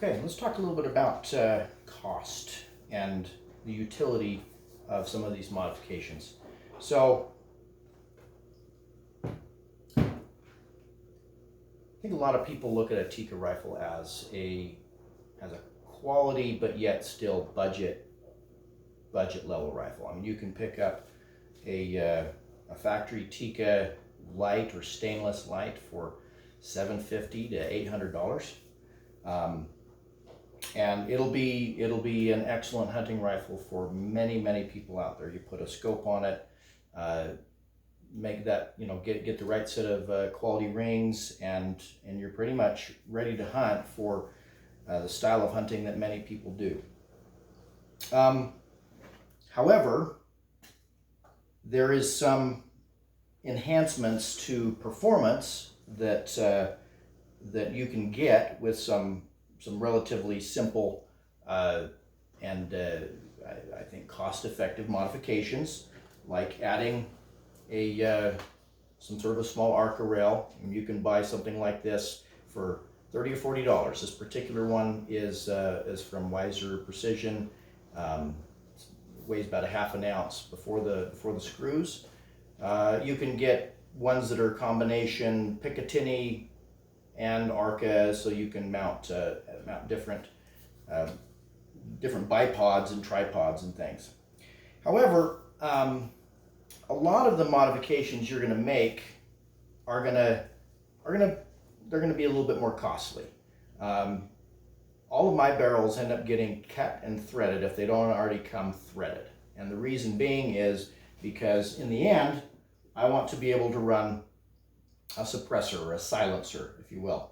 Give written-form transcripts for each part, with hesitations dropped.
Okay, let's talk a little bit about cost and the utility of some of these modifications. So, I think a lot of people look at a Tikka rifle as a quality but yet still budget level rifle. I mean, you can pick up a factory Tikka light or stainless light for $750 to $800. And it'll be an excellent hunting rifle for many people out there. You put a scope on it, make that, get the right set of quality rings, and you're pretty much ready to hunt for the style of hunting that many people do. However, there is some enhancements to performance that you can get with some relatively simple and I think cost-effective modifications, like adding some sort of a small Arca rail. And you can buy something like this for $30 or $40. This particular one is from Wiser Precision. Weighs about a half an ounce before the screws. You can get ones that are combination Picatinny and Arca, so you can mount different bipods and tripods and things. However, a lot of the modifications you're going to make are going to be a little bit more costly. All of my barrels end up getting cut and threaded if they don't already come threaded. And the reason being is because in the end, I want to be able to run a suppressor or a silencer, if you will.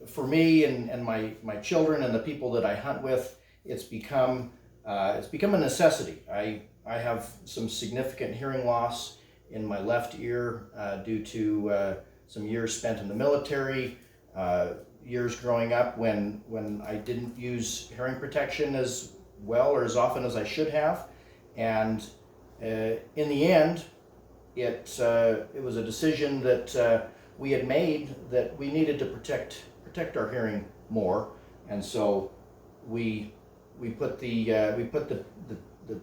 For me and my children and the people that I hunt with, it's become a necessity. I have some significant hearing loss in my left ear due to some years spent in the military, years growing up when I didn't use hearing protection as well or as often as I should have, and in the end, it was a decision that we had made that we needed to protect our hearing more, and so we put the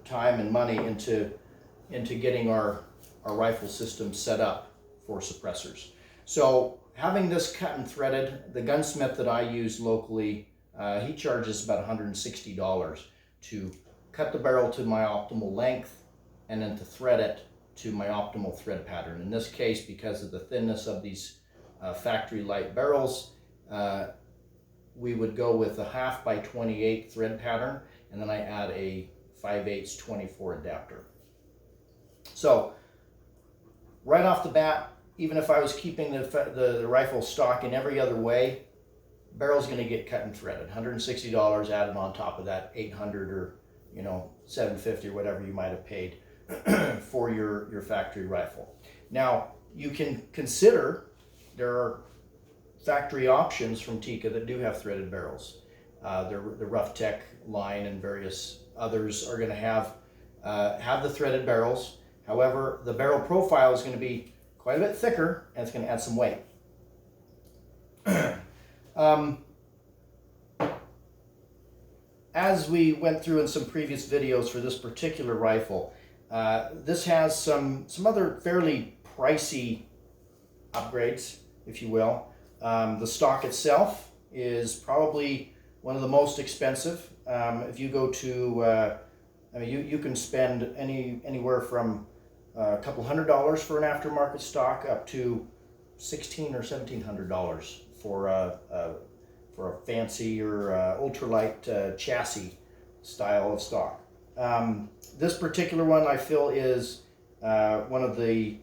time and money into getting our rifle system set up for suppressors. So having this cut and threaded, the gunsmith that I use locally, he charges about $160 to cut the barrel to my optimal length and then to thread it to my optimal thread pattern. In this case, because of the thinness of these factory light barrels, we would go with a 1/2 by 28 thread pattern, and then I add a 5/8 24 adapter. So right off the bat, even if I was keeping the rifle stock in every other way, barrel's going to get cut and threaded. $160 added on top of that $800 or $750 or whatever you might have paid for your factory rifle. Now you can consider there are factory options from Tikka that do have threaded barrels. The Rough Tech line and various others are going to have the threaded barrels. However, the barrel profile is going to be quite a bit thicker, and it's going to add some weight. As we went through in some previous videos for this particular rifle, this has some other fairly pricey upgrades, if you will. The stock itself is probably one of the most expensive. If you go to, you can spend anywhere from a couple $100 for an aftermarket stock up to $1,600 or $1,700 for a fancy or ultralight chassis style of stock. This particular one I feel is one of the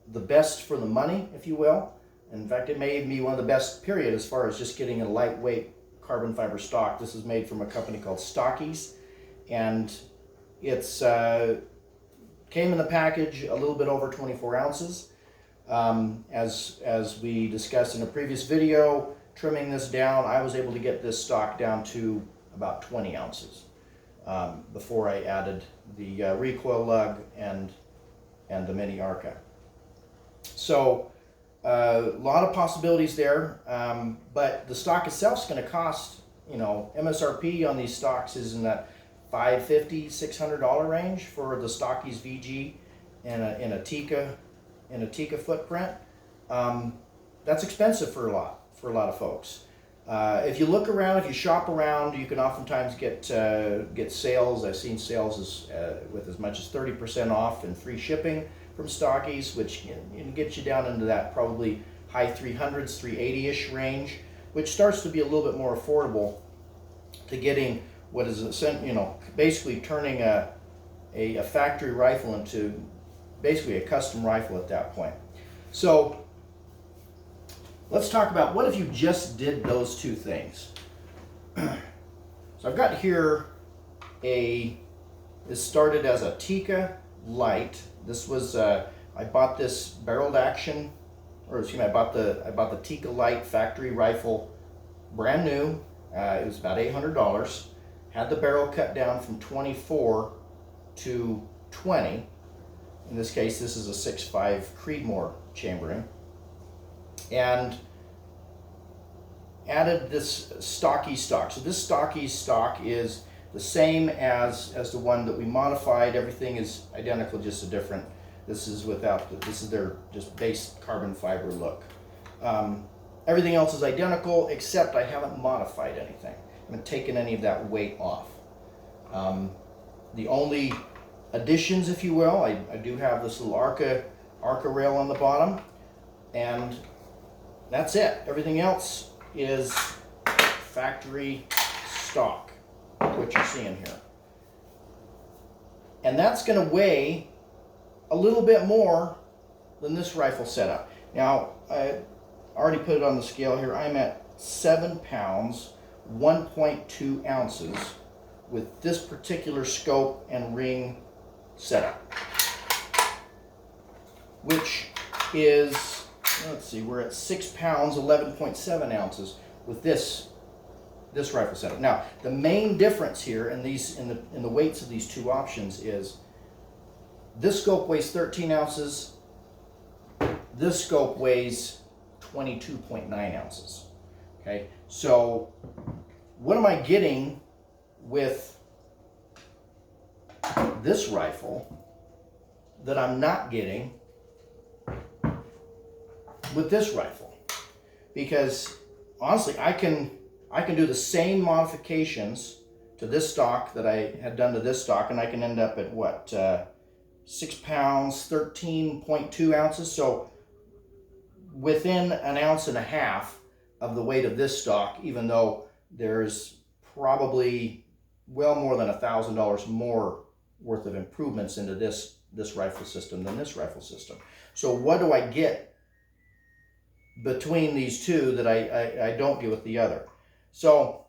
best for the money, if you will. In fact, it may even be one of the best, period, as far as just getting a lightweight carbon fiber stock. This is made from a company called Stockies, and it's came in the package a little bit over 24 ounces. As we discussed in a previous video, trimming this down, I was able to get this stock down to about 20 ounces before I added the recoil lug and the mini Arca. So a lot of possibilities there, but the stock itself is going to cost, you know, MSRP on these stocks is in that $550, $600 range for the Stockies VG and a Tikka footprint. That's expensive for a lot of folks. If you look around, if you shop around, you can oftentimes get sales. I've seen sales with as much as 30% off and free shipping from Stockies, which can get you down into that probably high 300s, 380-ish range, which starts to be a little bit more affordable to getting what is, you know, basically turning a factory rifle into basically a custom rifle at that point. So let's talk about what if you just did those two things. So I've got here this started as a Tikka Lite. This was I bought this barreled action, or excuse me, I bought the Tikka Lite factory rifle, brand new. It was about $800. Had the barrel cut down from 24 to 20. In this case, this is a 6.5 Creedmoor chambering, and added this Stockies stock. So this Stockies stock is the same as the one that we modified. Everything is identical, just a different. This is their just base carbon fiber look. Everything else is identical, except I haven't modified anything. I haven't taken any of that weight off. The only additions, if you will, I do have this little Arca rail on the bottom, and that's it. Everything else is factory stock, what you're seeing here. And that's going to weigh a little bit more than this rifle setup. Now, I already put it on the scale here. I'm at 7 pounds, 1.2 ounces with this particular scope and ring setup, which is, let's see, we're at 6 pounds, 11.7 ounces with this rifle setup. Now, the main difference here in the weights of these two options is this scope weighs 13 ounces. This scope weighs 22.9 ounces. Okay, so what am I getting with this rifle that I'm not getting with this rifle? Because honestly, I can do the same modifications to this stock that I had done to this stock, and I can end up at what, 6 pounds, 13.2 ounces. So within an ounce and a half of the weight of this stock, even though there's probably well more than $1,000 more worth of improvements into this rifle system than this rifle system. So what do I get between these two that I don't get with the other? So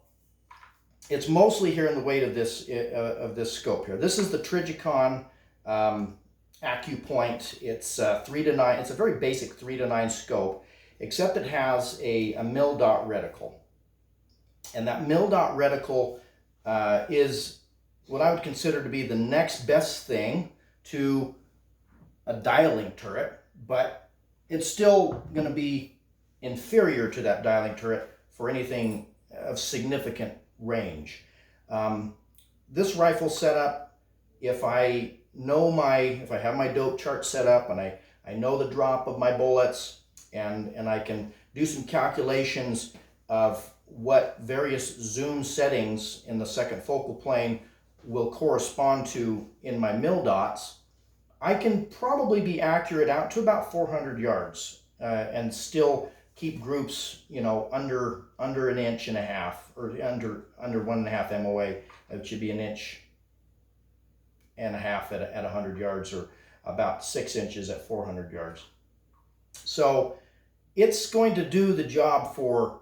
it's mostly here in the weight of this scope here. This is the Trijicon AccuPoint. It's 3-9. It's a very basic 3-9 scope, except it has a mil dot reticle, and that mil dot reticle is what I would consider to be the next best thing to a dialing turret, but it's still going to be inferior to that dialing turret for anything of significant range. This rifle setup, if I have my dope chart set up and I know the drop of my bullets, and I can do some calculations of what various zoom settings in the second focal plane will correspond to in my mil dots, I can probably be accurate out to about 400 yards and still keep groups, you know, under an inch and a half, or under 1.5 MOA. It should be an inch and a half at 100 yards, or about 6 inches at 400 yards. So it's going to do the job for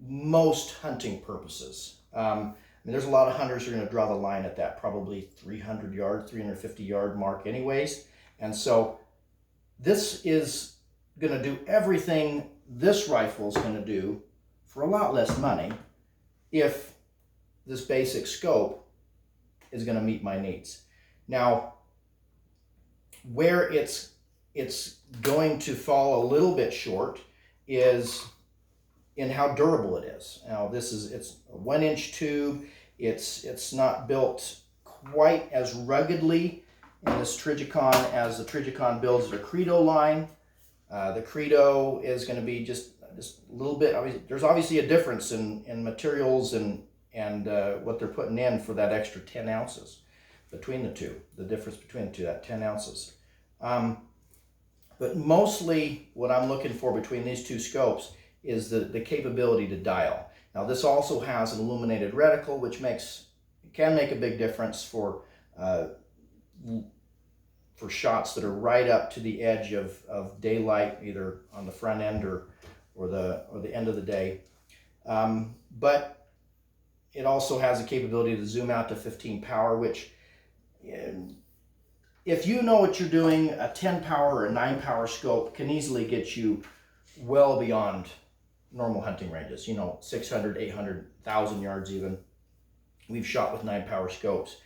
most hunting purposes. I mean, there's a lot of hunters who are going to draw the line at that probably 300 yard, 350 yard mark anyways. And so this is going to do everything this rifle is going to do for a lot less money if this basic scope is going to meet my needs. Now, where it's it's going to fall a little bit short is in how durable it is. Now it's a 1-inch tube. It's not built quite as ruggedly in this Trijicon as the Trijicon builds their Credo line. The Credo is going to be just a little bit. There's obviously a difference in materials and what they're putting in for that extra 10 ounces between the two. The difference between the two, that 10 ounces. But mostly what I'm looking for between these two scopes is the capability to dial. Now this also has an illuminated reticle, which can make a big difference for shots that are right up to the edge of daylight, either on the front end or the end of the day. But it also has the capability to zoom out to 15 power, which if you know what you're doing, a 10 power or a 9 power scope can easily get you well beyond normal hunting ranges, 600, 800, 1,000 yards even. We've shot with 9 power scopes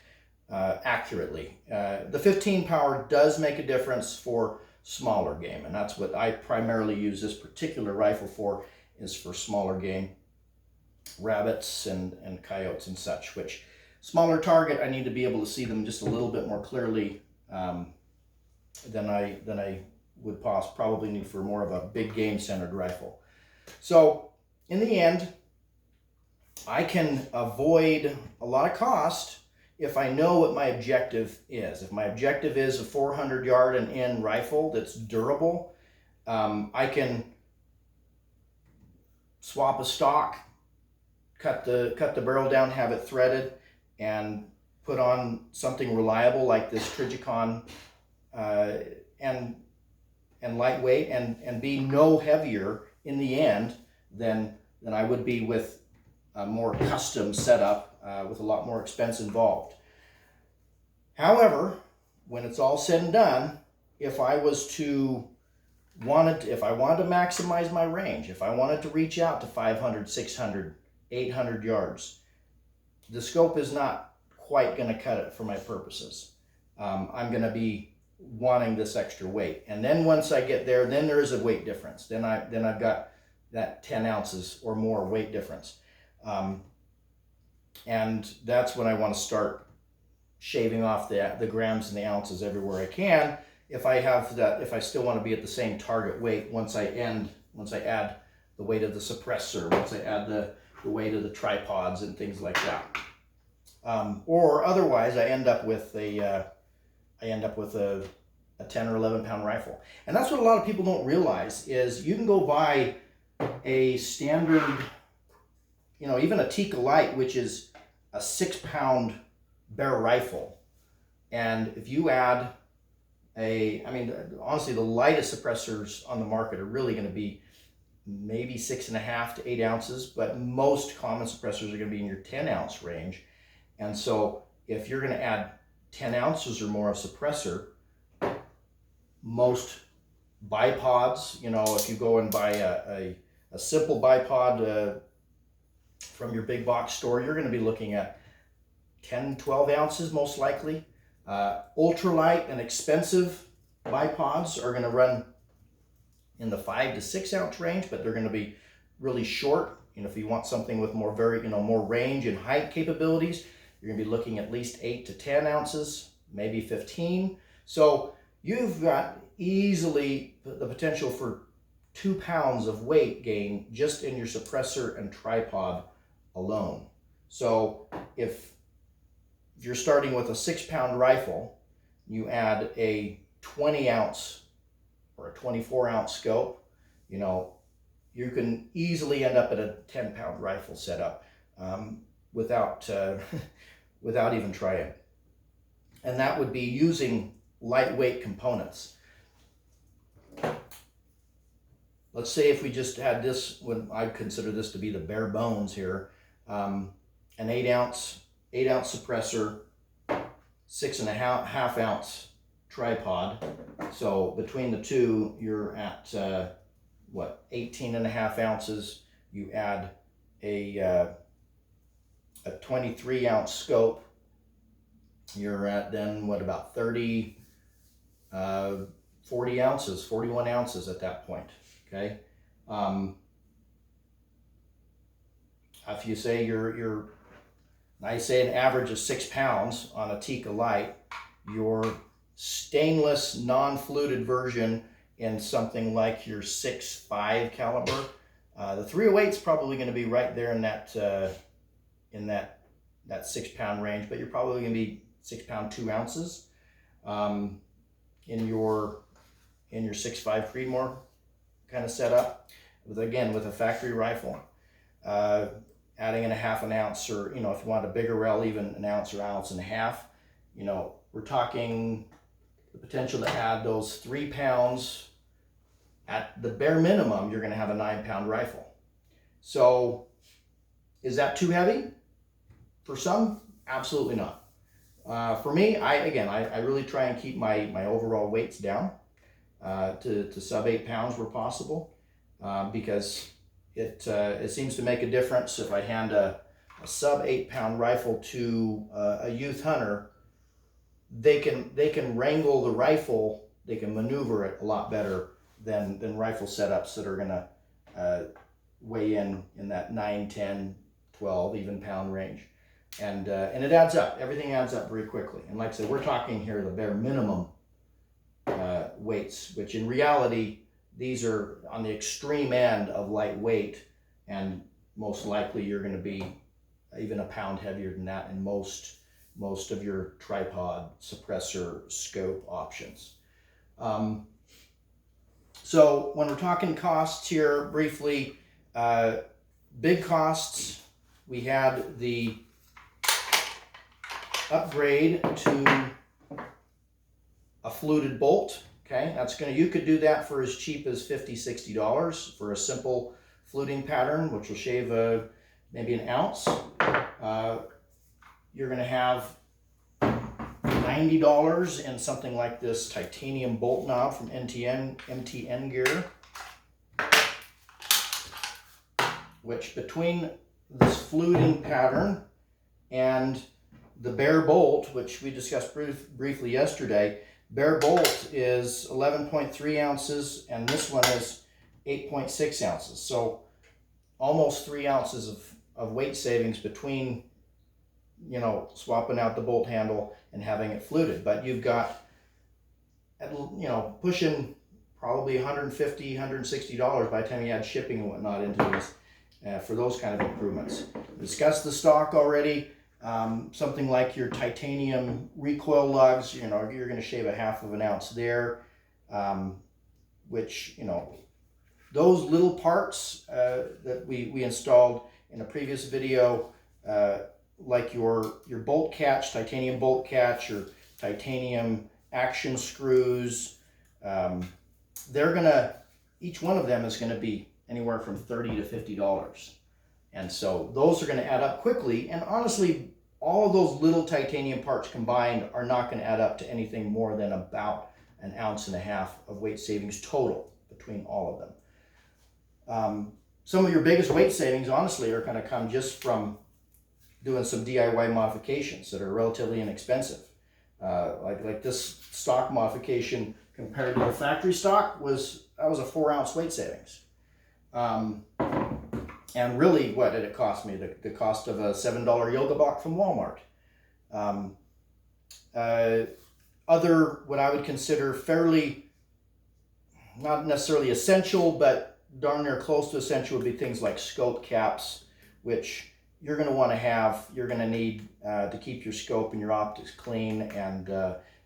accurately. The 15 power does make a difference for smaller game, and that's what I primarily use this particular rifle for, is for smaller game, rabbits and coyotes and such, which smaller target, I need to be able to see them just a little bit more clearly than I would probably need for more of a big game centered rifle. So in the end, I can avoid a lot of cost if I know what my objective is. If my objective is a 400 yard and in rifle that's durable, I can swap a stock, cut the barrel down, have it threaded, and put on something reliable like this Trijicon, and lightweight, and be no heavier in the end than I would be with a more custom setup with a lot more expense involved. However, when it's all said and done, if I wanted to maximize my range, if I wanted to reach out to 500, 600, 800 yards, the scope is not quite going to cut it for my purposes. I'm going to be wanting this extra weight, and then once I get there, then there is a weight difference. Then I've got that 10 ounces or more weight difference, and that's when I want to start shaving off the grams and the ounces everywhere I can. If I still want to be at the same target weight once I add the weight of the suppressor, once I add the weight of the tripods and things like that, or otherwise I end up with a 10 or 11 pound rifle. And that's what a lot of people don't realize, is you can go buy a standard, even a Tikka Lite, which is a 6 pound barrel rifle. And if you add honestly, the lightest suppressors on the market are really going to be maybe 6.5 to 8 ounces, but most common suppressors are going to be in your 10 ounce range. And so if you're going to add 10 ounces or more of suppressor, most bipods, if you go and buy a simple bipod from your big box store, you're going to be looking at 10, 12 ounces most likely. Ultralight and expensive bipods are going to run in the 5 to 6 ounce range, but they're going to be really short. If you want something with more more range and height capabilities, you're going to be looking at least 8 to 10 ounces, maybe 15. So you've got easily the potential for 2 pounds of weight gain just in your suppressor and tripod alone. So if you're starting with a 6 pound rifle, you add a 20 ounce or a 24 ounce scope, you can easily end up at a 10 pound rifle setup without even trying. And that would be using lightweight components. Let's say if we just had this, when I consider this to be the bare bones here, an 8 ounce suppressor, 6.5 ounce tripod. So between the two, you're at 18.5 ounces. You add a 23 ounce scope, you're at then about 30 40 ounces, 41 ounces at that point, okay? If you say I say an average of 6 pounds on a Tikka Lite, your stainless non-fluted version in something like your 6.5 caliber, the 308 is probably going to be right there in that 6 pound range, but you're probably going to be 6 pound 2 ounces in your 6.5 Creedmoor kind of setup. Again, with a factory rifle, adding in a half an ounce, or if you want a bigger rel, even an ounce or ounce and a half, we're talking the potential to add those 3 pounds. At the bare minimum, you're going to have a 9 pound rifle. So is that too heavy? For some, absolutely not. For me, I really try and keep my overall weights down to sub 8 pounds where possible, because it seems to make a difference if I hand a sub 8 pound rifle to a youth hunter. They can wrangle the rifle, they can maneuver it a lot better than rifle setups that are going to weigh in that 9, 10, 12 even pound range. And it adds up. Everything adds up very quickly. And like I said, we're talking here the bare minimum weights, which in reality, these are on the extreme end of lightweight, and most likely you're going to be even a pound heavier than that in most of your tripod, suppressor, scope options. So when we're talking costs here, briefly, big costs, we had the upgrade to a fluted bolt. Okay, you could do that for as cheap as $50, $60 for a simple fluting pattern, which will shave maybe an ounce. You're going to have $90 in something like this titanium bolt knob from MTN Gear, which between this fluting pattern and the bare bolt, which we discussed briefly yesterday, bare bolt is 11.3 ounces and this one is 8.6 ounces. So almost 3 ounces of weight savings between swapping out the bolt handle and having it fluted. But you've got pushing probably $150, $160 by the time you add shipping and whatnot into these for those kind of improvements. We discussed the stock already. Something like your titanium recoil lugs, you're going to shave a half of an ounce there, which those little parts that we installed in a previous video, like your bolt catch, titanium bolt catch, or titanium action screws, each one of them is going to be anywhere from $30 to $50. And so those are going to add up quickly. And honestly, all of those little titanium parts combined are not going to add up to anything more than about an ounce and a half of weight savings total between all of them. Some of your biggest weight savings, honestly, are going to come just from doing some DIY modifications that are relatively inexpensive. Like this stock modification compared to the factory stock was a 4 ounce weight savings. And really, what did it cost me? The cost of a $7 yoga block from Walmart. Other, what I would consider fairly, not necessarily essential, but darn near close to essential, would be things like scope caps, which you're going to want to have. You're going to need to keep your scope and your optics clean and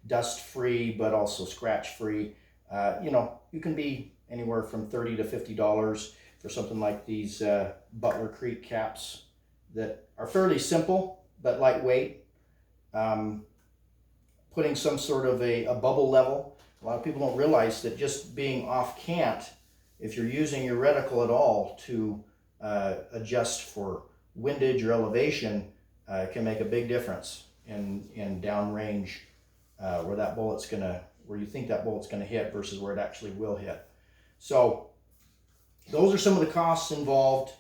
dust free, but also scratch free. You can be anywhere from $30 to $50 for something like these Butler Creek caps that are fairly simple but lightweight. Putting some sort of a bubble level. A lot of people don't realize that just being off cant, if you're using your reticle at all to adjust for windage or elevation, can make a big difference in downrange where you think that bullet's gonna hit versus where it actually will hit. So those are some of the costs involved.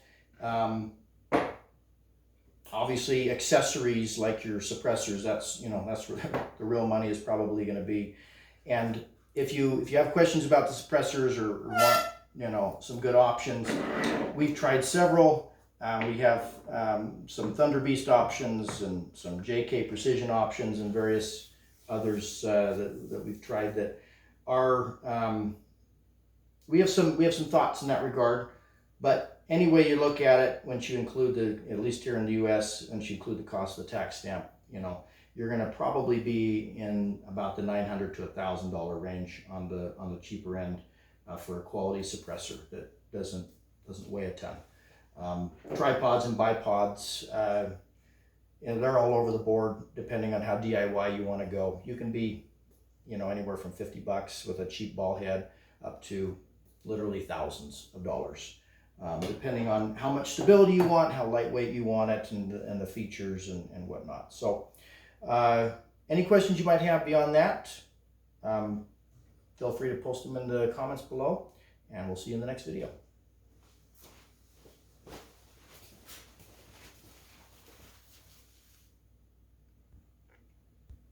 Obviously, accessories like your suppressors, that's where the real money is probably going to be. And if you have questions about the suppressors or want, you know, some good options, we've tried several. We have some Thunder Beast options and some JK Precision options and various others that we've tried that are. We have some thoughts in that regard, but any way you look at it, once you include at least here in the U.S., once you include the cost of the tax stamp, you know, you're going to probably be in about the $900 to $1,000 range on the cheaper end for a quality suppressor that doesn't weigh a ton. Tripods and bipods, and they're all over the board depending on how DIY you want to go. You can be, you know, anywhere from $50 with a cheap ball head up to literally thousands of dollars, depending on how much stability you want, how lightweight you want it, and the features and whatnot. So any questions you might have beyond that, feel free to post them in the comments below, and we'll see you in the next video.